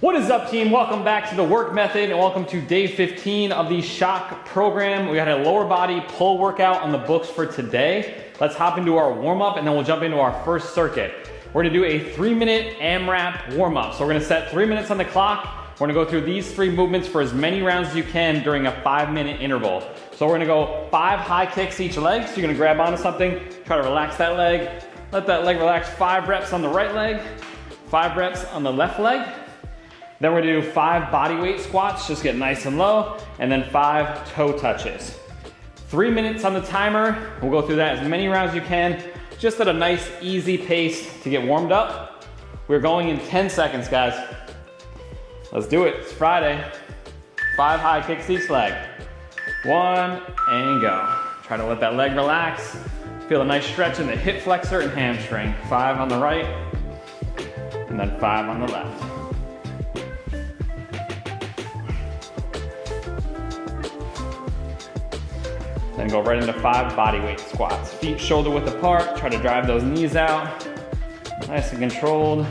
What is up, team? Welcome back to the work method and welcome to day 15 of the shock program. We got a lower body pull workout on the books for today. Let's hop into our warm-up and then we'll jump into our first circuit. We're gonna do a 3-minute AMRAP warm-up. So we're gonna set 3 minutes on the clock. We're gonna go through these 3 movements for as many rounds as you can during a 5-minute interval. So we're gonna go 5 high kicks each leg. So you're gonna grab onto something, try to relax that leg. Let that leg relax. 5 reps on the right leg, 5 reps on the left leg. Then we're gonna do 5 body weight squats, just get nice and low, and then 5 toe touches. 3 minutes on the timer. We'll go through that as many rounds as you can, just at a nice, easy pace to get warmed up. We're going in 10 seconds, guys. Let's do it, it's Friday. 5 high kicks each leg. 1, and go. Try to let that leg relax. Feel a nice stretch in the hip flexor and hamstring. 5 on the right, and then 5 on the left. Then go right into 5 body weight squats. Feet shoulder width apart, try to drive those knees out. Nice and controlled.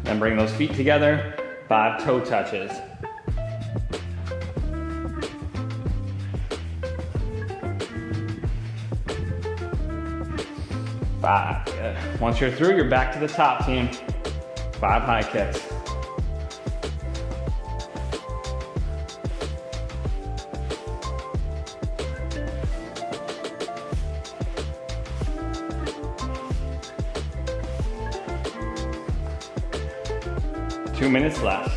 Then bring those feet together, 5 toe touches. 5, good. Once you're through, you're back to the top, team. 5 high kicks. Two minutes left.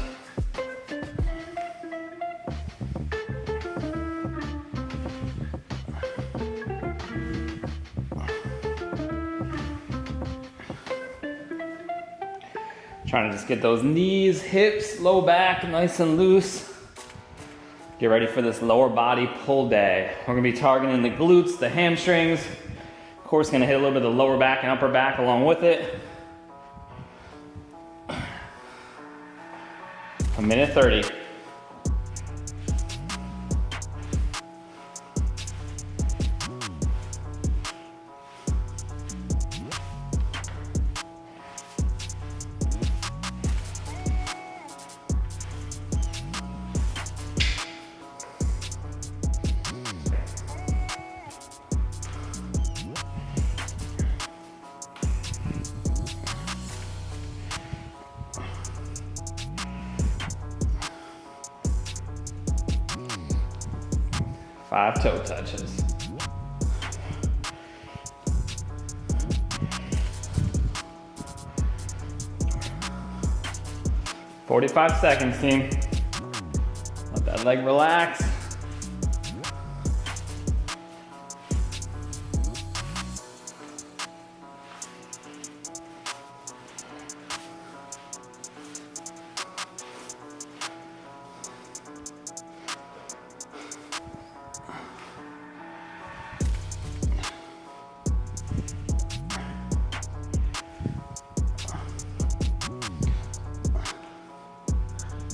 Trying to just get those knees, hips, low back nice and loose. Get ready for this lower body pull day. We're gonna be targeting the glutes, the hamstrings. Of course, gonna hit a little bit of the lower back and upper back along with it. 1:30. Five toe touches. "45 seconds, team. Let that leg relax.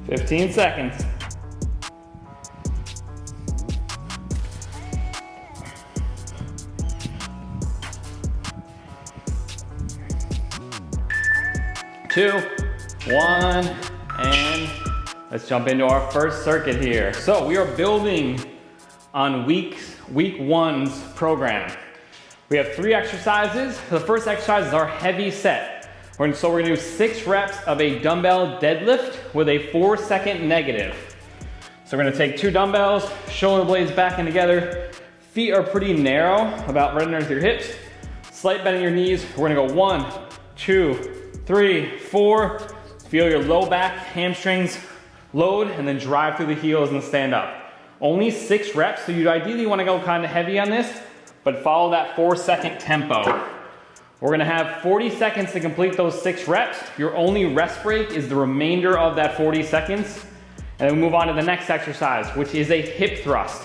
"15 seconds. Two, 1, and let's jump into our first circuit here. So we are building on week 1's program. We have 3 exercises. The first exercise is our heavy set. So we're gonna do 6 reps of a dumbbell deadlift with a 4-second negative. So we're gonna take 2 dumbbells, shoulder blades back and together. Feet are pretty narrow, about right underneath your hips. Slight bend in your knees. We're gonna go 1, 2, 3, 4. Feel your low back, hamstrings load, and then drive through the heels and stand up. Only 6 reps, so you ideally wanna go kind of heavy on this, but follow that 4-second tempo. We're gonna have 40 seconds to complete those 6 reps. Your only rest break is the remainder of that 40 seconds. And then we move on to the next exercise, which is a hip thrust.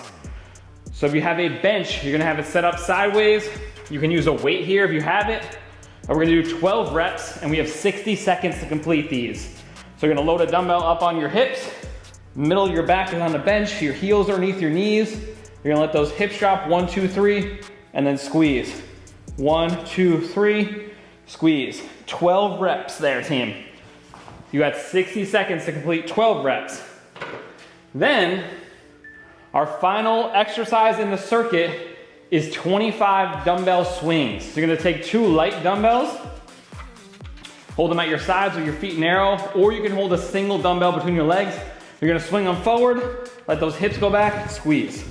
So if you have a bench, you're gonna have it set up sideways. You can use a weight here if you have it. And we're gonna do 12 reps, and we have 60 seconds to complete these. So you're gonna load a dumbbell up on your hips, middle of your back is on the bench, your heels are underneath your knees. You're gonna let those hips drop, 1, 2, 3, and then squeeze. 1, 2, 3, squeeze. 12 reps there, team. You got 60 seconds to complete 12 reps. Then, our final exercise in the circuit is 25 dumbbell swings. So you're gonna take 2 light dumbbells, hold them at your sides with your feet narrow, or you can hold a single dumbbell between your legs. You're gonna swing them forward, let those hips go back, squeeze.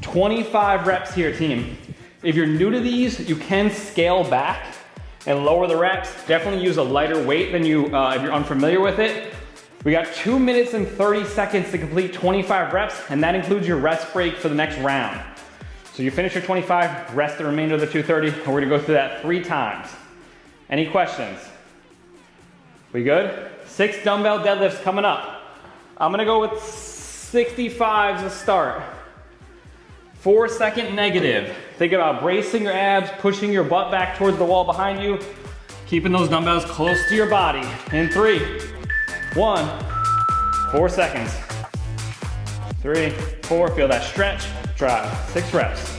25 reps here, team. If you're new to these, you can scale back and lower the reps. Definitely use a lighter weight than you, if you're unfamiliar with it. We got 2 minutes and 30 seconds to complete 25 reps, and that includes your rest break for the next round. So you finish your 25, rest the remainder of the 230, and we're gonna go through that 3 times. Any questions? We good? 6 dumbbell deadlifts coming up. I'm gonna go with 65s to start. 4-second negative. Think about bracing your abs, pushing your butt back towards the wall behind you, keeping those dumbbells close to your body. In 3, 1, 4 seconds. 3, 4, feel that stretch, drive. 6 reps.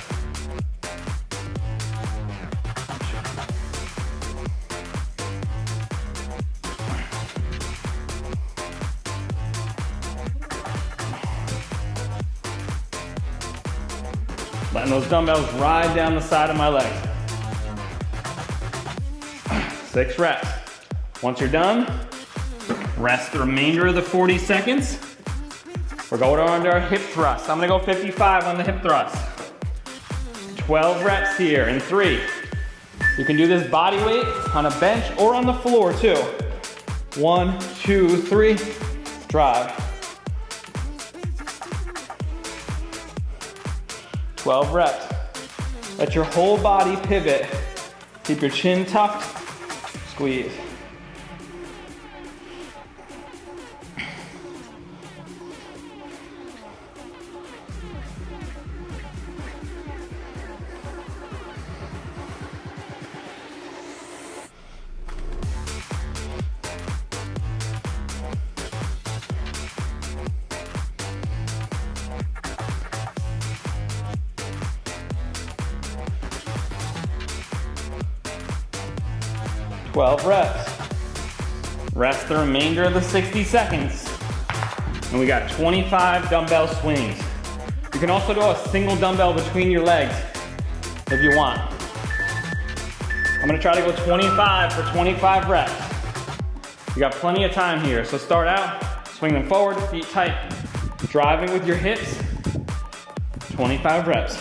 Letting those dumbbells ride down the side of my legs. 6 reps. Once you're done, rest the remainder of the 40 seconds. We're going on to our hip thrust. I'm gonna go 55 on the hip thrust. 12 reps here in 3. You can do this body weight on a bench or on the floor too. 1, 2, 3, drive. 12 reps. Let your whole body pivot. Keep your chin tucked, squeeze. Reps. Rest the remainder of the 60 seconds. And we got 25 dumbbell swings. You can also do a single dumbbell between your legs if you want. I'm gonna try to go 25 for 25 reps. You got plenty of time here, so start out, swing them forward, feet tight, driving with your hips, 25 reps.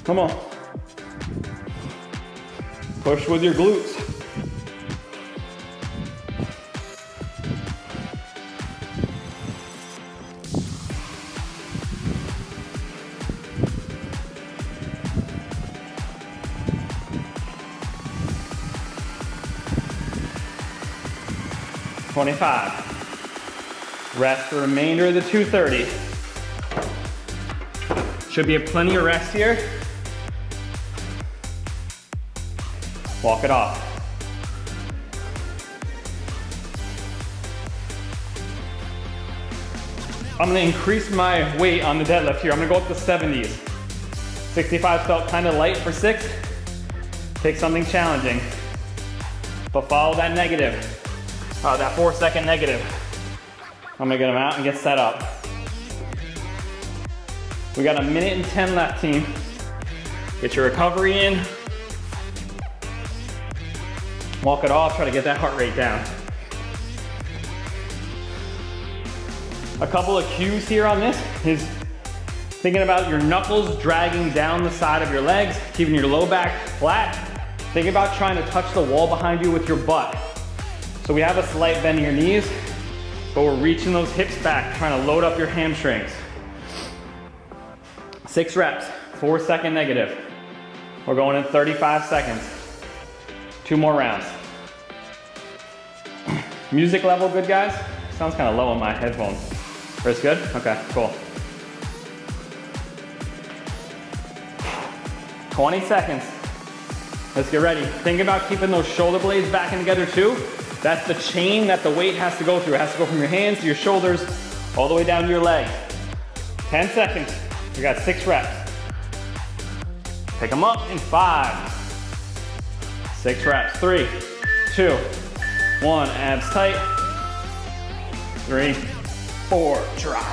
Come on. Push with your glutes. Rest the remainder of the 230. Should be plenty of rest here. Walk it off. I'm gonna increase my weight on the deadlift here. I'm gonna go up to 70s. 65 felt kind of light for 6. Take something challenging. But follow that negative. That 4-second negative. I'm gonna get them out and get set up. We got 1 minute and 10 left, team. Get your recovery in. Walk it off, try to get that heart rate down. A couple of cues here on this is thinking about your knuckles dragging down the side of your legs, keeping your low back flat. Think about trying to touch the wall behind you with your butt. So we have a slight bend in your knees, but we're reaching those hips back, trying to load up your hamstrings. 6 reps, 4-second negative. We're going in 35 seconds. 2 more rounds. Music level good, guys? Sounds kind of low on my headphones. Wrist good? Okay, cool. 20 seconds. Let's get ready. Think about keeping those shoulder blades back in together too. That's the chain that the weight has to go through. It has to go from your hands to your shoulders, all the way down to your legs. 10 seconds. We got 6 reps. Pick them up in 5. 6 reps. 3, 2, 1. Abs tight. 3, 4. Drop.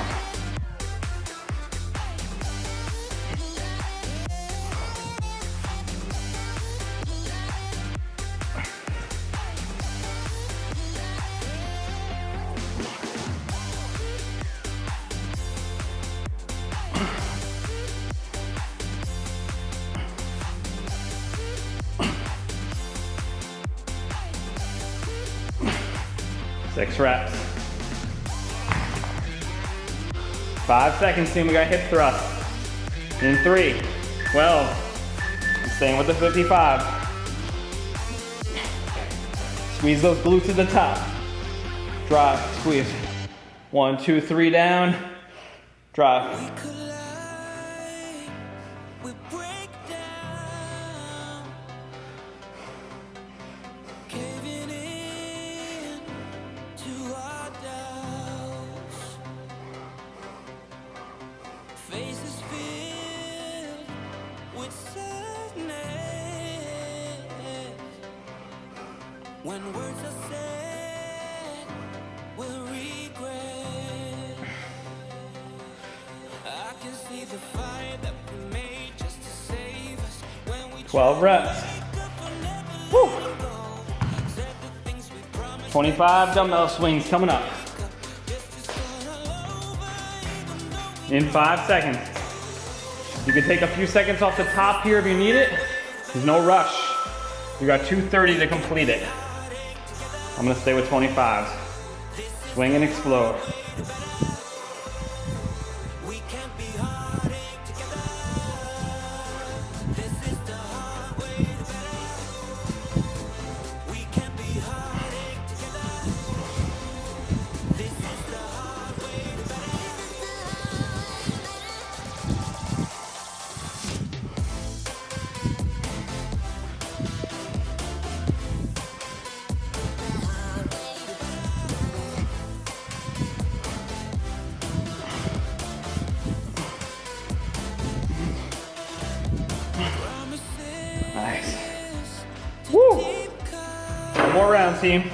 Six reps. 5 seconds, team. We got hip thrust. In 3, 12. I'm staying with the 55. Squeeze those glutes at the top. Drive, squeeze. 1, 2, 3 down. Drive. When words are said, we'll regret. I can see the fire that we made just to save us. When we 12 reps. Woo. 25 dumbbell swings coming up. In 5 seconds. You can take a few seconds off the top here if you need it. There's no rush. You got 2:30 to complete it. I'm gonna stay with 25s. Swing and explode. Nice. Woo! One more round, team.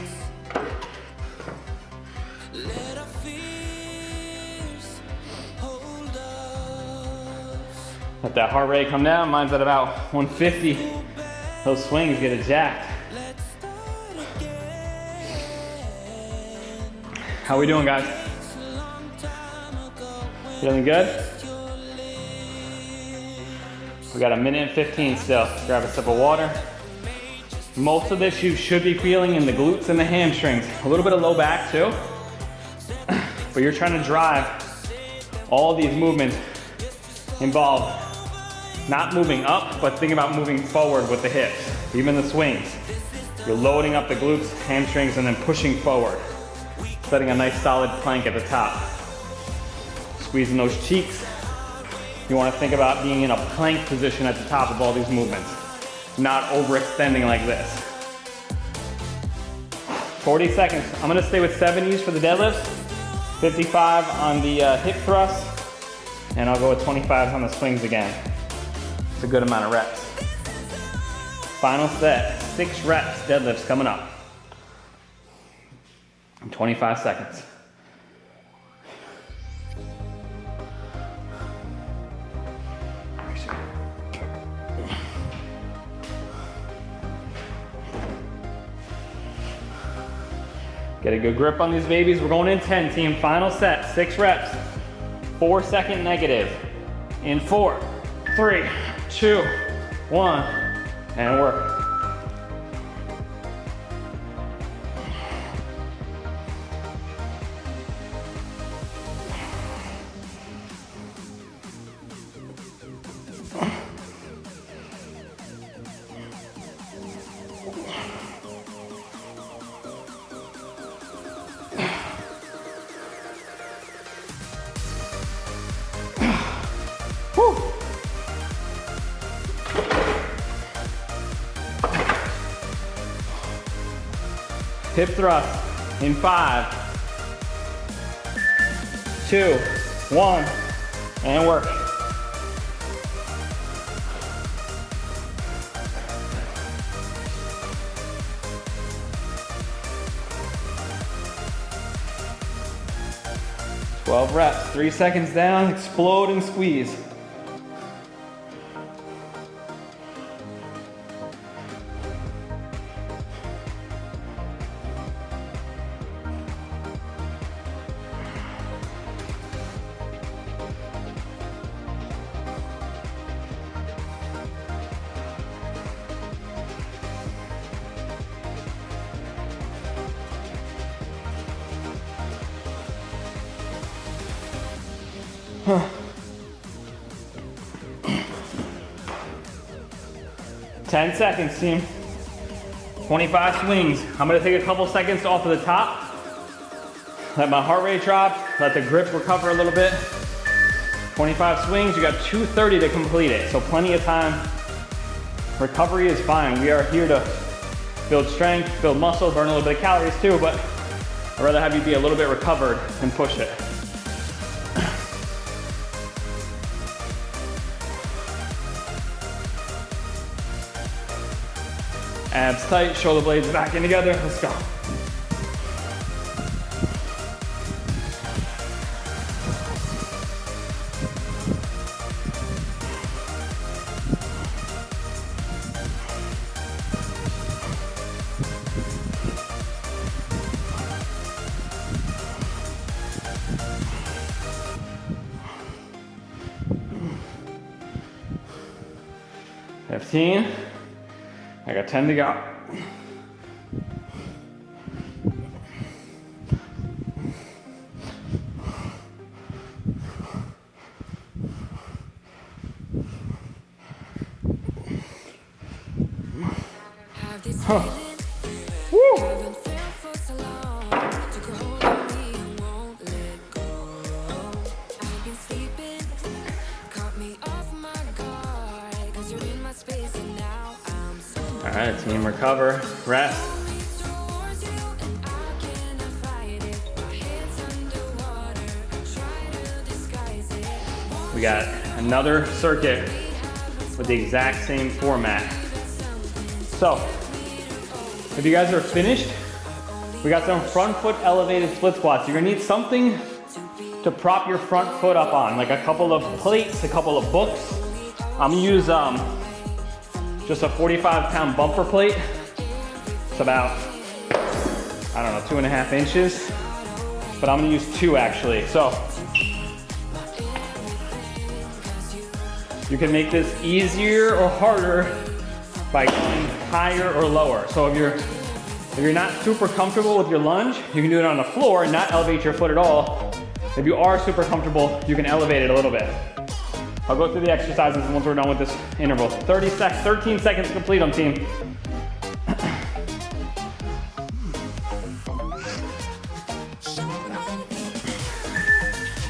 Let that heart rate come down. Mine's at about 150. Those swings get it jacked. How we doing, guys? Feeling good? We got 1:15 still. Grab a sip of water. Most of this you should be feeling in the glutes and the hamstrings. A little bit of low back too. But you're trying to drive all these movements involve not moving up, but think about moving forward with the hips. Even the swings. You're loading up the glutes, hamstrings, and then pushing forward. Setting a nice solid plank at the top. Squeezing those cheeks. You want to think about being in a plank position at the top of all these movements, not overextending like this. 40 seconds. I'm going to stay with 70s for the deadlifts, 55 on the hip thrust, and I'll go with 25s on the swings again. It's a good amount of reps. Final set, 6 reps deadlifts coming up. 25 seconds. Get a good grip on these babies. We're going in 10, team. Final set, 6 reps. 4-second negative. In 4, 3, 2, 1, and work. Hip thrust in 5, 2, 1, and work. Twelve reps, 3 seconds down, explode and squeeze. Huh. 10 seconds, team. 25 swings. I'm gonna take a couple seconds off of the top. Let my heart rate drop, let the grip recover a little bit. 25 swings, you got 230 to complete it, so plenty of time. Recovery is fine. We are here to build strength, build muscle, burn a little bit of calories too, but I'd rather have you be a little bit recovered and push it. Abs tight, shoulder blades back in together. Let's go. Fifteen. I got 10 to go. Huh. Woo. All right, team, recover, rest. We got another circuit with the exact same format. So, if you guys are finished, we got some front foot elevated split squats. You're gonna need something to prop your front foot up on, like a couple of plates, a couple of books. I'm gonna use just a 45-pound bumper plate. It's about, I don't know, 2.5 inches, but I'm gonna use 2 actually. So, you can make this easier or harder by going higher or lower. So if you're not super comfortable with your lunge, you can do it on the floor and not elevate your foot at all. If you are super comfortable, you can elevate it a little bit. I'll go through the exercises once we're done with this interval. 13 seconds to complete them, team.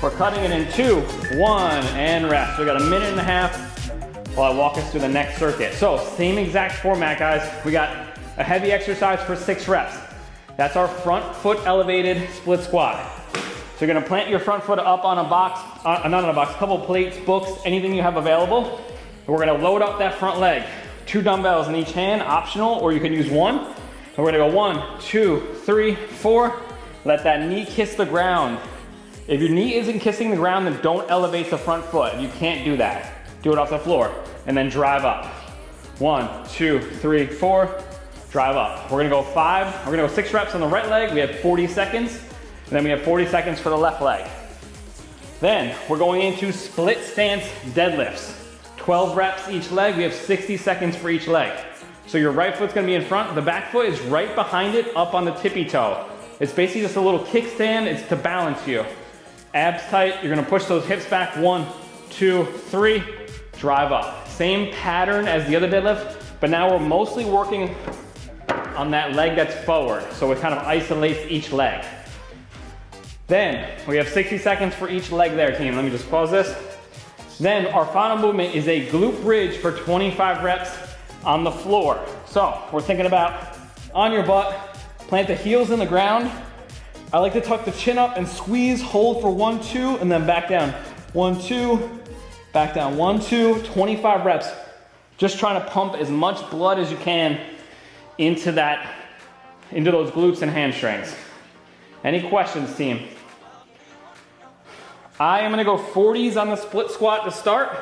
We're cutting it in 2, 1, and rest. We got a minute and a half while I walk us through the next circuit. So, same exact format, guys. We got a heavy exercise for 6 reps. That's our front foot elevated split squat. So you're gonna plant your front foot up on a box, not on a box, a couple plates, books, anything you have available. And we're gonna load up that front leg. 2 dumbbells in each hand, optional, or you can use 1. And we're gonna go 1, 2, 3, 4. Let that knee kiss the ground. If your knee isn't kissing the ground, then don't elevate the front foot. You can't do that. Do it off the floor, and then drive up. 1, 2, 3, 4, drive up. We're gonna go 5, we're gonna go 6 reps on the right leg. We have 40 seconds. And then we have 40 seconds for the left leg. Then we're going into split stance deadlifts. 12 reps each leg. We have 60 seconds for each leg. So your right foot's gonna be in front. The back foot is right behind it, up on the tippy toe. It's basically just a little kickstand. It's to balance you. Abs tight. You're gonna push those hips back. 1, 2, 3. Drive up. Same pattern as the other deadlift, but now we're mostly working on that leg that's forward. So it kind of isolates each leg. Then we have 60 seconds for each leg there, team. Let me just pause this. Then our final movement is a glute bridge for 25 reps on the floor. So we're thinking about on your butt, Plant the heels in the ground. I like to tuck the chin up and squeeze, hold for 1, 2, and then back down. 1, 2, back down. 1, 2, 25 reps. Just trying to pump as much blood as you can into those glutes and hamstrings. Any questions, team? I am gonna go 40s on the split squat to start.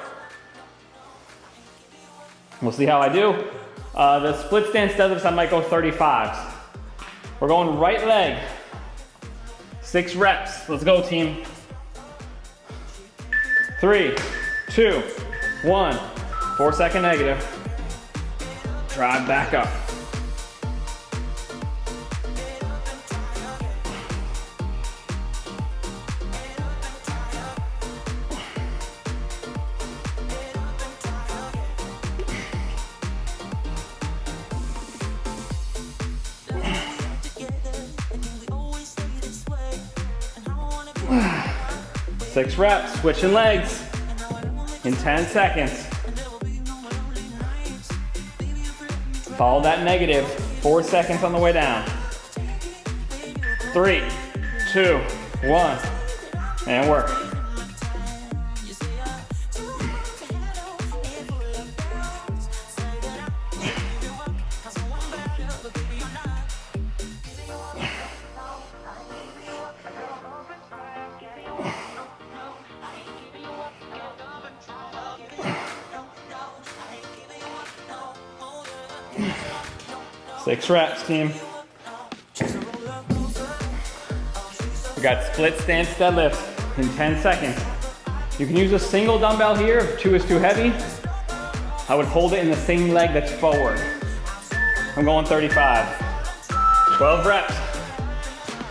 We'll see how I do. The split stance deadlifts, I might go 35s. We're going right leg. 6 reps. Let's go, team. 3, 2, 1. 4-second negative. Drive back up. Six reps, switching legs in 10 seconds. Follow that negative, 4 seconds on the way down. 3, 2, 1, and work. Six reps, team. We got split stance deadlifts in 10 seconds. You can use a single dumbbell here if 2 is too heavy. I would hold it in the same leg that's forward. I'm going 35. 12 reps.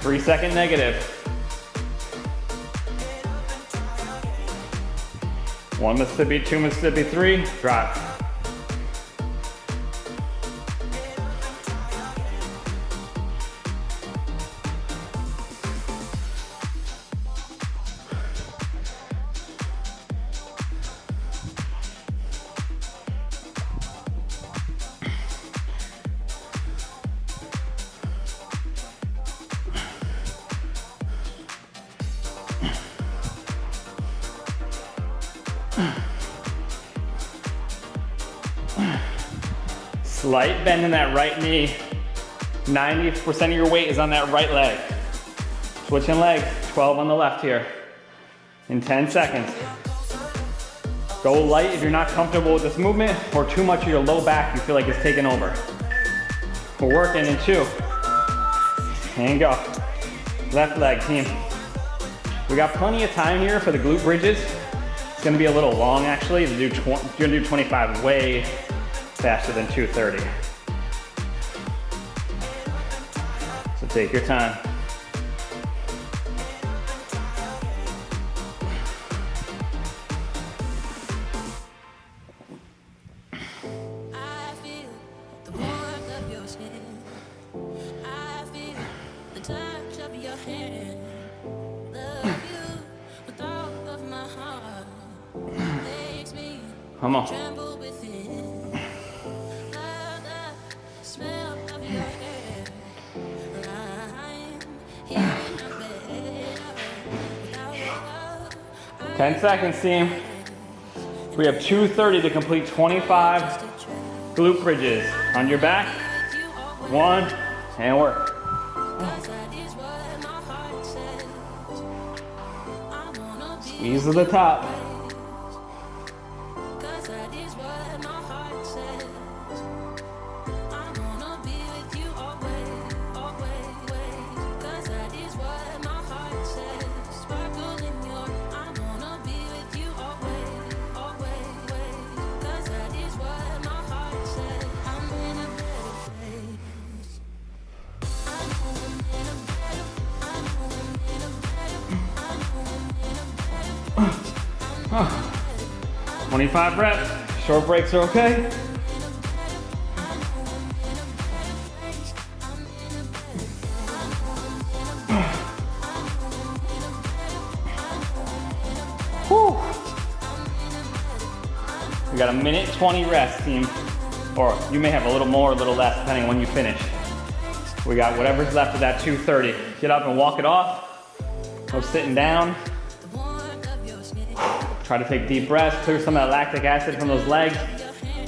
3-second negative. 1 Mississippi, 2 Mississippi, 3, drop. Slight bend in that right knee. 90% of your weight is on that right leg. Switching legs, 12 on the left here. In 10 seconds. Go light if you're not comfortable with this movement, or too much of your low back you feel like it's taking over. We're working in 2. And go. Left leg, team. We got plenty of time here for the glute bridges. It's gonna be a little long actually. You're gonna do 25 way faster than 230. So take your time. I feel the warmth of your skin. I feel the touch of your hand. Love you with all of my heart. Makes me Come on. tremble within. Love the smell of your hair. I'm here in my bed. Without your love, 10 seconds, team. We have 2:30 to complete 25 glute bridges. On your back, 1, and work. Squeeze to the top. Oh. 25 reps. Short breaks are okay. Whew. We got a minute 20 rest, team. Or you may have a little more, a little less, depending on when you finish. We got whatever's left of that 230. Get up and walk it off. No sitting down. Try to take deep breaths, clear some of that lactic acid from those legs.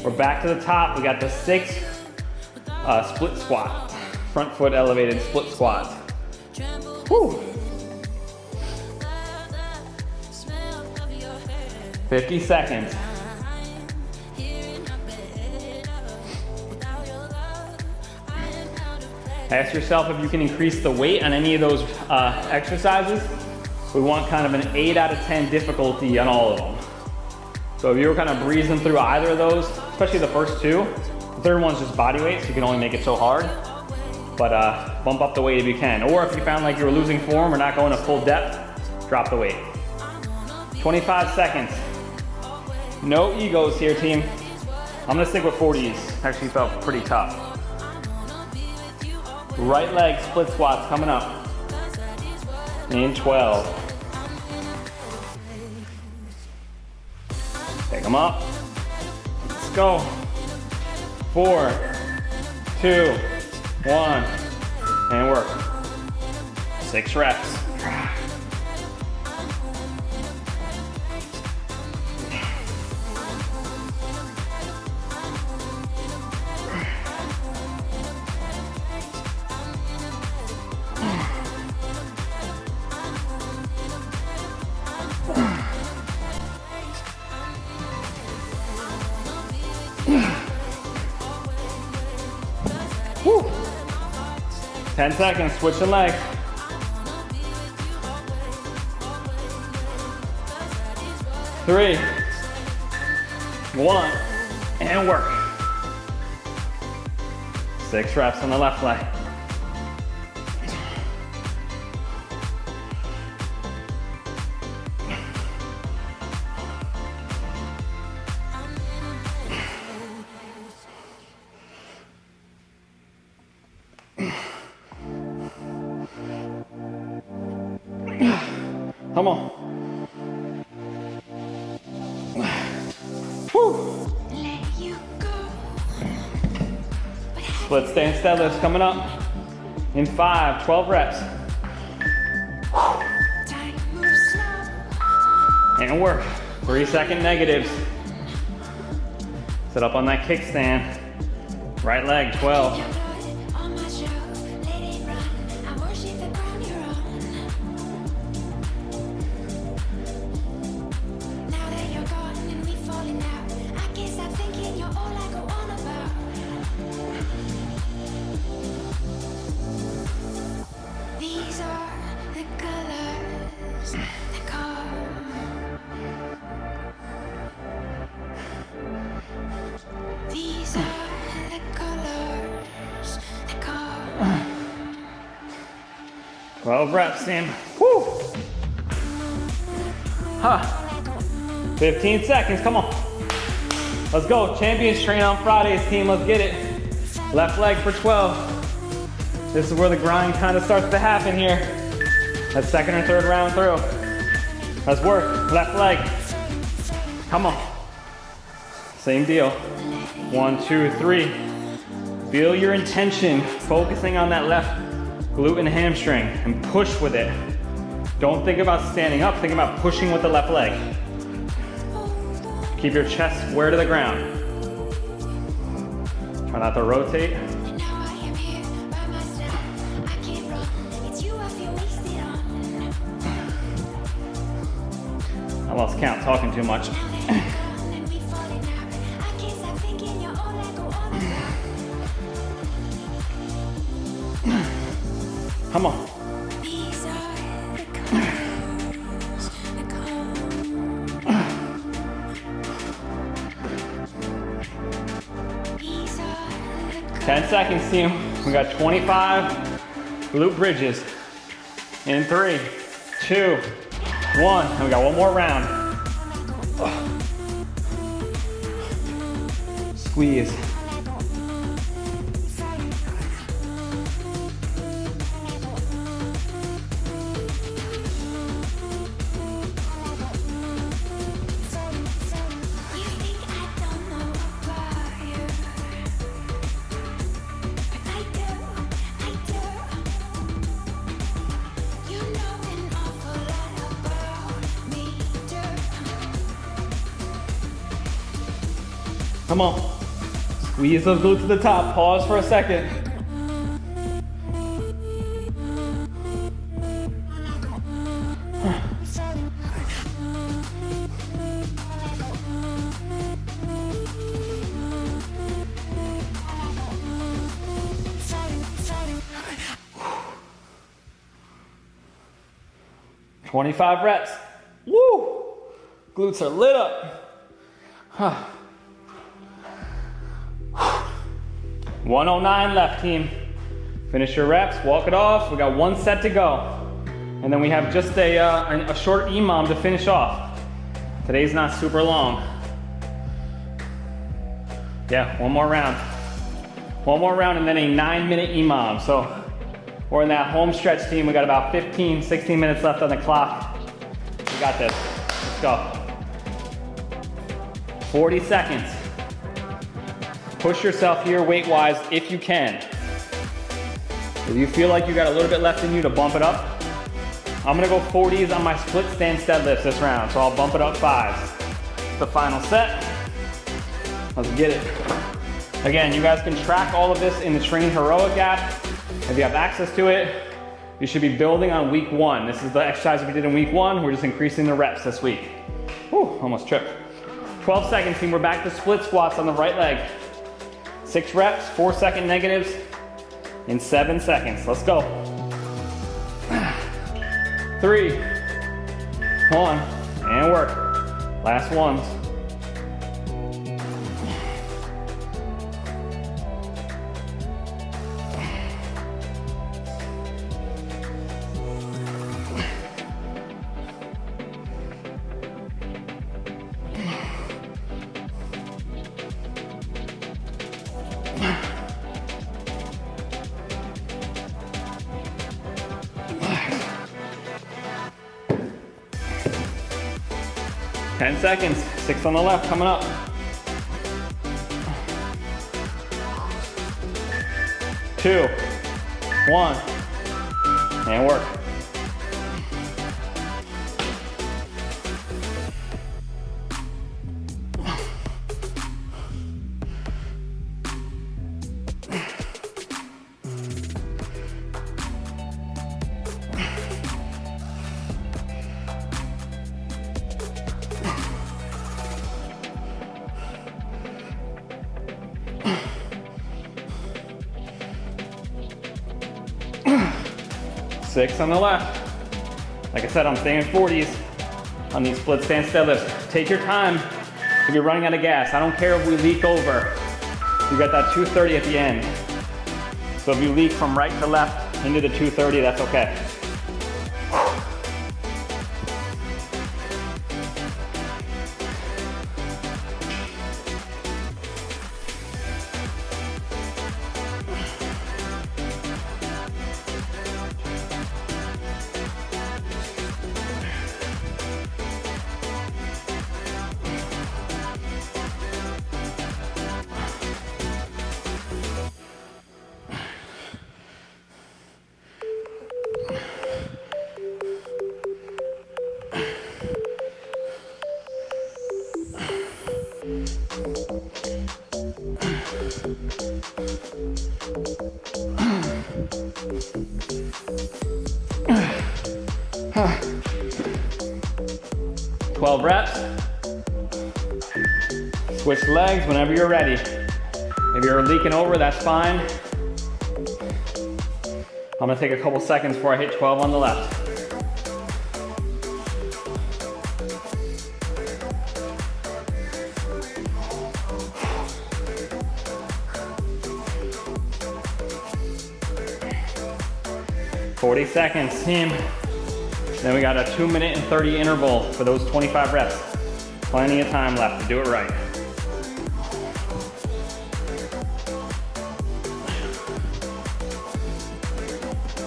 We're back to the top. We got the 6 split squat. Front foot elevated split squat. Whew. 50 seconds. Ask yourself if you can increase the weight on any of those exercises. We want kind of an 8 out of 10 difficulty on all of them. So if you were kind of breezing through either of those, especially the first 2, the third one's just body weight, so you can only make it so hard. But bump up the weight if you can. Or if you found like you were losing form or not going to full depth, drop the weight. 25 seconds. No egos here, team. I'm gonna stick with 40s. Actually felt pretty tough. Right leg split squats coming up. In 12. Take them up. Let's go. 4, 2, 1, and work. 6 reps. Whew. 10 seconds, switch the legs. Three, 1, and work. 6 reps on the left leg. Come on. Whew. Split stance deadlifts coming up in 5, 12 reps. And work. 3-second negatives. Sit up on that kickstand. Right leg, 12. These are the colors that come. 12 reps, Sam. Woo! Huh. 15 seconds, come on. Let's go. Champions train on Fridays, team. Let's get it. Left leg for 12. This is where the grind kind of starts to happen here. That second or third round through. Let's work. Left leg. Come on. Same deal. 1, 2, 3. Feel your intention, focusing on that left glute and hamstring, and push with it. Don't think about standing up, think about pushing with the left leg. Keep your chest square to the ground. Try not to rotate. I lost count talking too much. Come on. 10 seconds, team. We got 25 glute bridges. In 3, 2, 1. And we got one more round. Squeeze. Come on. Squeeze those glutes to the top. Pause for a second. "25 reps. Woo! Glutes are lit up. 109 left, team. Finish your reps, walk it off. We got 1 set to go. And then we have just a short EMOM to finish off. Today's not super long. Yeah, one more round. One more round and then a 9-minute EMOM. So we're in that home stretch, team. We got about 15, 16 minutes left on the clock. We got this. Let's go. 40 seconds. Push yourself here weight-wise if you can. If you feel like you got a little bit left in you to bump it up, I'm gonna go 40s on my split stance deadlifts this round, so I'll bump it up 5s. The final set. Let's get it. Again, you guys can track all of this in the Train Heroic app. If you have access to it, you should be building on week 1. This is the exercise we did in week 1. We're just increasing the reps this week. Whew, almost tripped. 12 seconds, team. We're back to split squats on the right leg. 6 reps, 4-second negatives in 7 seconds. Let's go. 3, 1, and work. Last ones. Ten seconds, 6 on the left, coming up. Two, 1, and work. Six on the left. Like I said, I'm staying 40s on these split stance deadlifts. Take your time if you're running out of gas. I don't care if we leak over. You got that 230 at the end. So if you leak from right to left into the 230, that's okay. Huh. 12 reps. Switch legs whenever you're ready. If you're leaking over, that's fine. I'm gonna take a couple seconds before I hit 12 on the left. "40 seconds, team." Then we got a 2-minute and 30 interval for those 25 reps. Plenty of time left to do it right.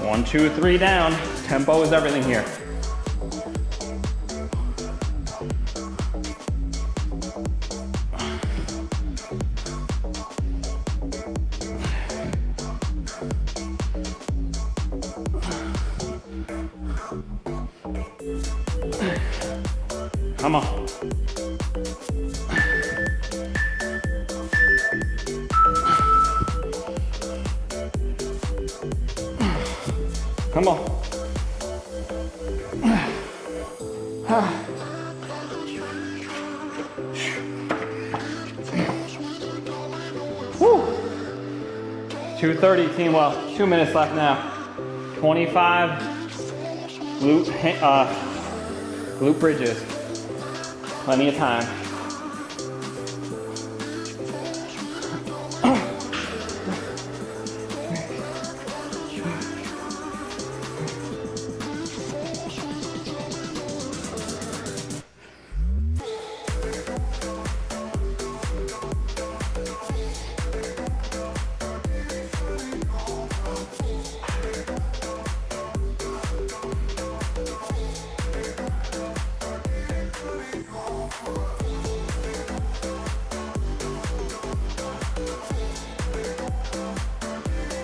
One, 2, 3 down. Tempo is everything here. Come on. Come on. Woo. 2:30 team, well, 2 minutes left now. 25 glute bridges. Plenty of time.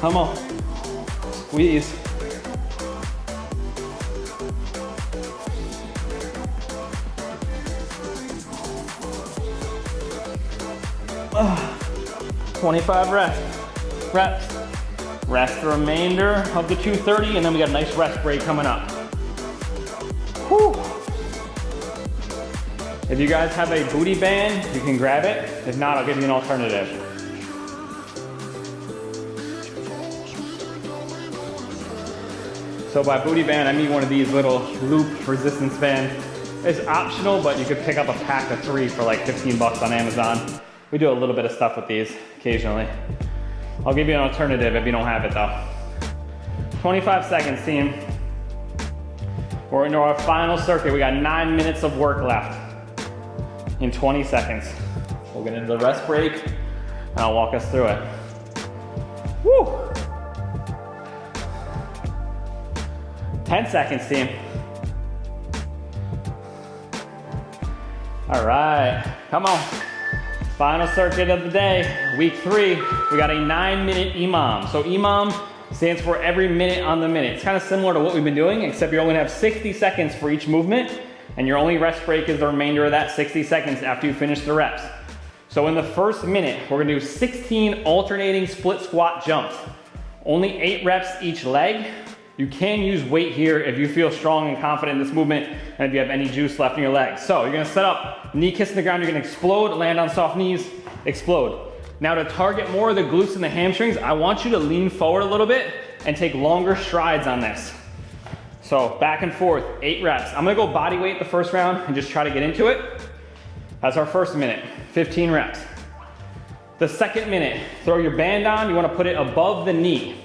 Come on, squeeze. Oh, 25 reps. Rest the remainder of the 2:30, and then we got a nice rest break coming up. Whew. If you guys have a booty band, you can grab it. If not, I'll give you an alternative. So by booty band, I mean one of these little loop resistance bands. It's optional, but you could pick up a pack of 3 for like 15 bucks on Amazon. We do a little bit of stuff with these occasionally. I'll give you an alternative if you don't have it though. 25 seconds, team. We're into our final circuit. We got 9 minutes of work left in 20 seconds. We'll get into the rest break and I'll walk us through it. Woo! 10 seconds, team. All right, come on. Final circuit of the day, week 3. We got a 9-minute EMOM. So EMOM stands for every minute on the minute. It's kind of similar to what we've been doing, except you're only gonna have 60 seconds for each movement, and your only rest break is the remainder of that 60 seconds after you finish the reps. So in the first minute, we're gonna do 16 alternating split squat jumps. Only 8 reps each leg. You can use weight here if you feel strong and confident in this movement and if you have any juice left in your legs. So you're gonna set up, knee kissing the ground, you're gonna explode, land on soft knees, explode. Now to target more of the glutes and the hamstrings, I want you to lean forward a little bit and take longer strides on this. So back and forth, 8 reps. I'm gonna go body weight the first round and just try to get into it. That's our first minute, 15 reps. The second minute, throw your band on, you wanna put it above the knee.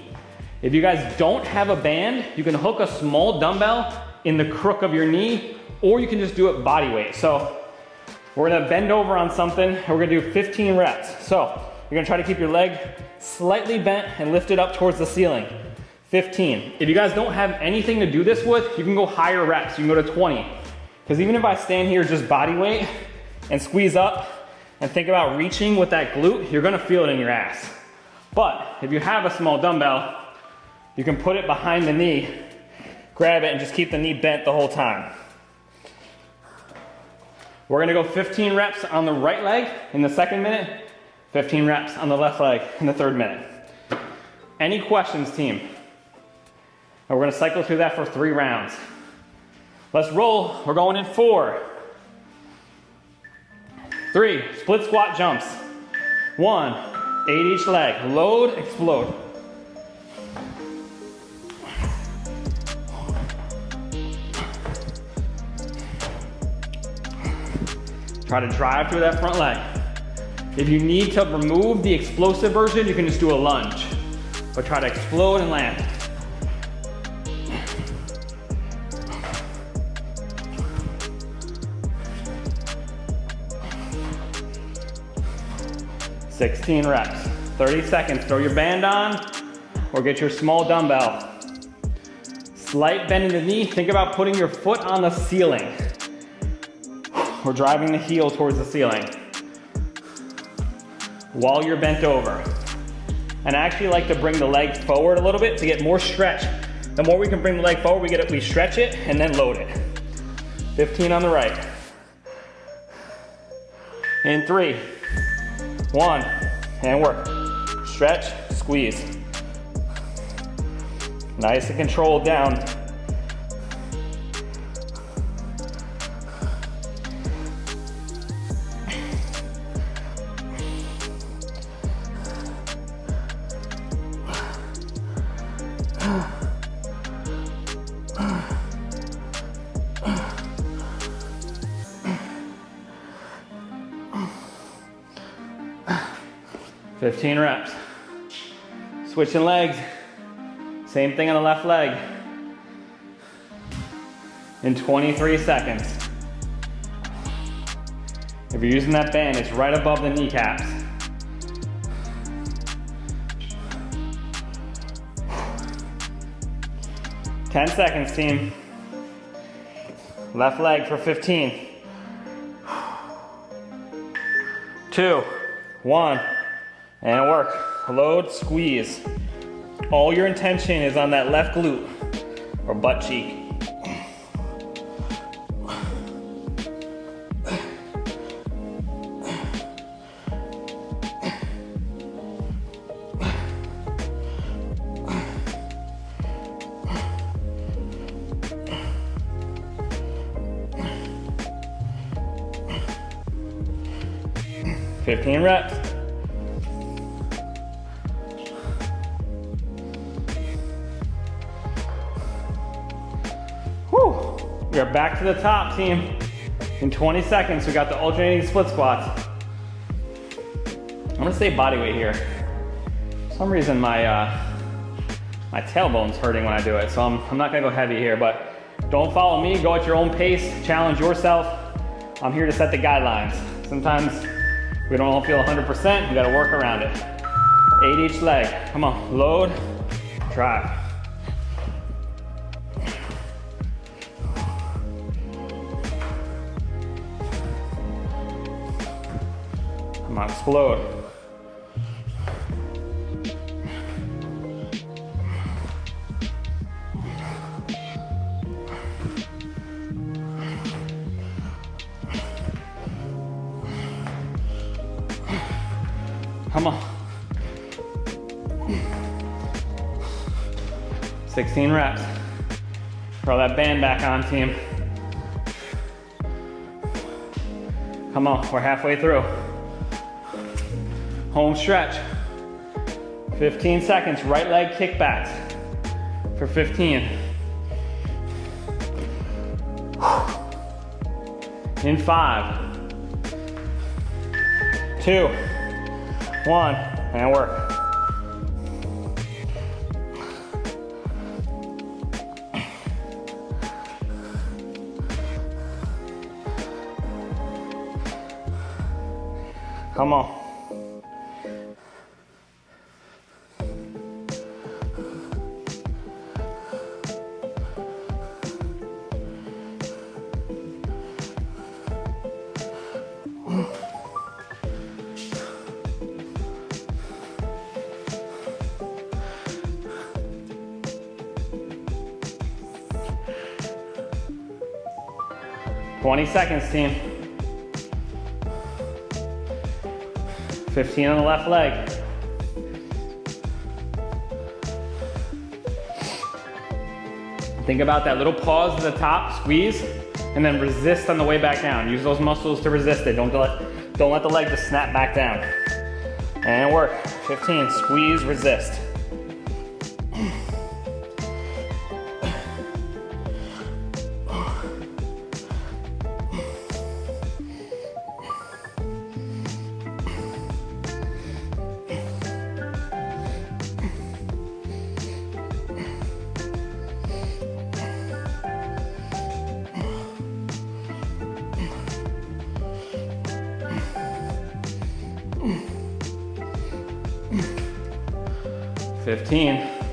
If you guys don't have a band, you can hook a small dumbbell in the crook of your knee, or you can just do it body weight. So we're gonna bend over on something, and we're gonna do 15 reps. So you're gonna try to keep your leg slightly bent and lift it up towards the ceiling. 15. If you guys don't have anything to do this with, you can go higher reps. You can go to 20. Because even if I stand here just body weight and squeeze up and think about reaching with that glute, you're gonna feel it in your ass. But if you have a small dumbbell, you can put it behind the knee, grab it, and just keep the knee bent the whole time. We're gonna go 15 reps on the right leg in the second minute, 15 reps on the left leg in the third minute. Any questions, team? And we're gonna cycle through that for 3 rounds. Let's roll. We're going in 4, 3, split squat jumps. 1, 8 each leg. Load, explode. Try to drive through that front leg. If you need to remove the explosive version, you can just do a lunge. But try to explode and land. "16 reps, 30 seconds. Throw your band on or get your small dumbbell. Slight bend in the knee. Think about putting your foot on the ceiling. We're driving the heel towards the ceiling while you're bent over. And I actually like to bring the leg forward a little bit to get more stretch. The more we can bring the leg forward, we stretch it and then load it. 15 on the right. In 3, 1, and work. Stretch, squeeze. Nice and controlled down. "15 reps. Switching legs. Same thing on the left leg. In 23 seconds. If you're using that band, it's right above the kneecaps. "10 seconds, team. Left leg for 15. 2, 1, and work. Load, squeeze. All your intention is on that left glute or butt cheek. "15 reps. Whew. We are back to the top, team. In 20 seconds, we got the alternating split squats. I'm gonna stay body weight here. For some reason, my tailbone's hurting when I do it, so I'm not gonna go heavy here, but don't follow me, go at your own pace, challenge yourself. I'm here to set the guidelines. Sometimes we don't all feel 100%, we gotta work around it. 8 each leg, come on, load, drive. Come on, explode. Come on. 16 reps. Throw that band back on, team. Come on, we're halfway through. Home stretch. 15 seconds, right leg kickbacks for 15. In 5, 2, 1, and work. Come on. "20 seconds, team. 15 on the left leg. Think about that little pause at the top, squeeze, and then resist on the way back down. Use those muscles to resist it. Don't let the leg just snap back down. And work. 15, squeeze, resist.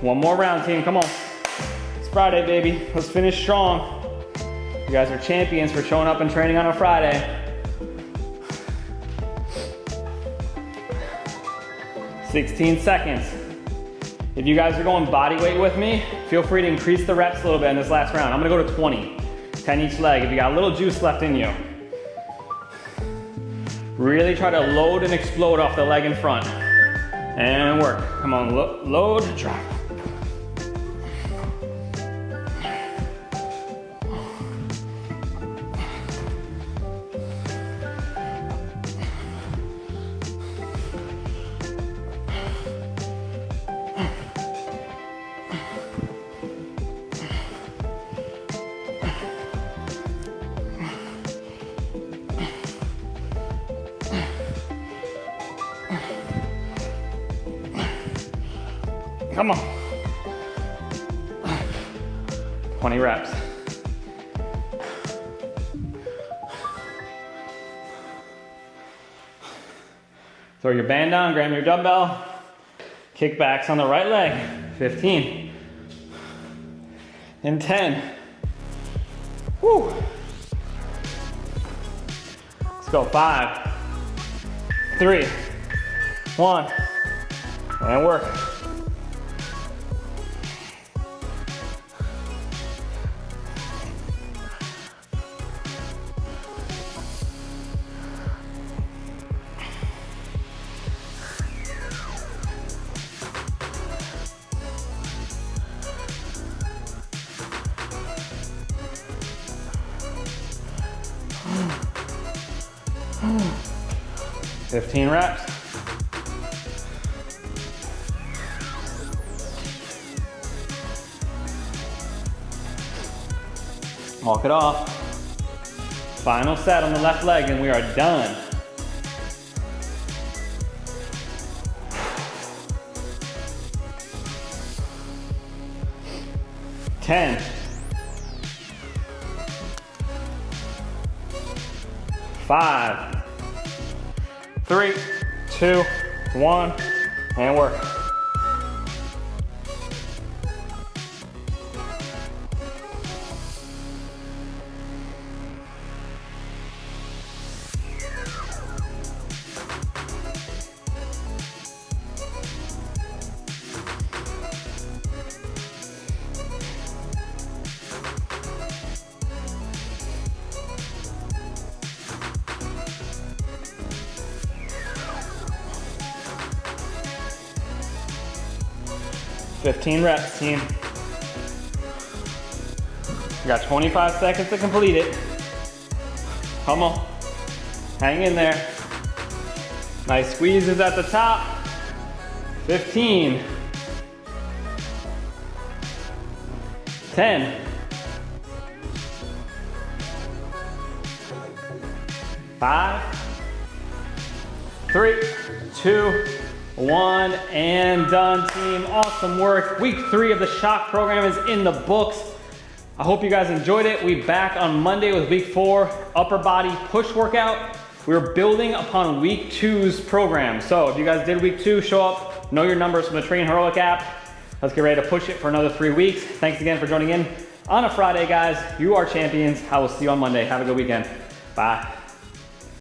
One more round, team, come on. It's Friday, baby. Let's finish strong. You guys are champions for showing up and training on a Friday. 16 seconds. If you guys are going body weight with me, feel free to increase the reps a little bit in this last round. I'm gonna go to 20, 10 each leg. If you got a little juice left in you. Really try to load and explode off the leg in front. And work. Come on, load, drop. Come on. 20 reps. Throw your band down, grab your dumbbell. Kickbacks on the right leg. 15. And 10. Woo. Let's go. 5, 3, 1, and work. Mm. 15 reps. Walk it off. Final set on the left leg and we are done. Ten. 5, 3, 2, 1, and work. Fifteen reps, team. You got 25 seconds to complete it. Come on. Hang in there. Nice squeezes at the top. 15. 10. 5, 3, 2, 1, and done, team. Awesome work. Week 3 of the Shock program is in the books. I hope you guys enjoyed it. We'll be back on Monday with week 4 upper body push workout. We're building upon week 2's program. So if you guys did week 2, show up, know your numbers from the Train Heroic app. Let's get ready to push it for another 3 weeks. Thanks again for joining in on a Friday, guys. You are champions. I will see you on Monday. Have a good weekend. Bye.